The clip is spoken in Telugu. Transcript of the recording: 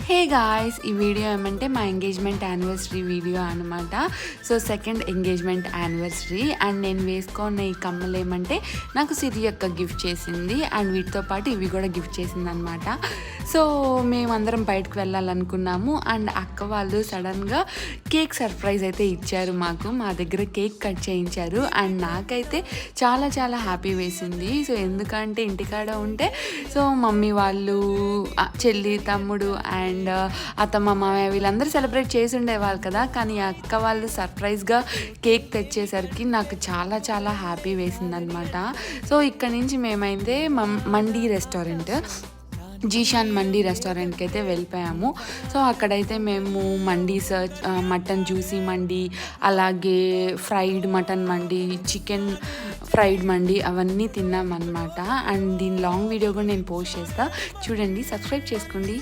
హే గాయ్స్, ఈ వీడియో ఏమంటే మా ఎంగేజ్మెంట్ యానివర్సరీ వీడియో అనమాట. So second engagement anniversary and నేను వేసుకున్న ఈ కమ్మలు ఏమంటే నాకు సిరి యొక్క గిఫ్ట్ చేసింది అండ్ వీటితో పాటు ఇవి కూడా గిఫ్ట్ చేసింది అనమాట. సో మేమందరం బయటకు వెళ్ళాలనుకున్నాము అండ్ అక్క వాళ్ళు సడన్గా కేక్ సర్ప్రైజ్ అయితే ఇచ్చారు మాకు. మా దగ్గర కేక్ కట్ చేయించారు అండ్ నాకైతే చాలా చాలా హ్యాపీ వేసింది. సో ఎందుకంటే ఇంటికాడ ఉంటే సో మమ్మీ వాళ్ళు, చెల్లి, తమ్ముడు అండ్ అత్తమ్మ, మామయ్య వీళ్ళందరూ సెలబ్రేట్ చేసి ఉండేవాళ్ళు కదా. కానీ అక్క వాళ్ళు సర్ప్రైజ్గా కేక్ తెచ్చేసరికి నాకు చాలా చాలా హ్యాపీ వేసిందనమాట. సో ఇక్కడ నుంచి మేమైతే మండీ రెస్టారెంట్, జీషాన్ మండీ రెస్టారెంట్కి అయితే వెళ్ళిపోయాము. సో అక్కడైతే మేము మండీ మటన్ జ్యూసీ మండీ, అలాగే fried mutton mandi, chicken fried mandi అవన్నీ తిన్నామన్నమాట. అండ్ దీని లాంగ్ వీడియో కూడా నేను పోస్ట్ చేస్తాను, చూడండి, సబ్స్క్రైబ్ చేసుకోండి.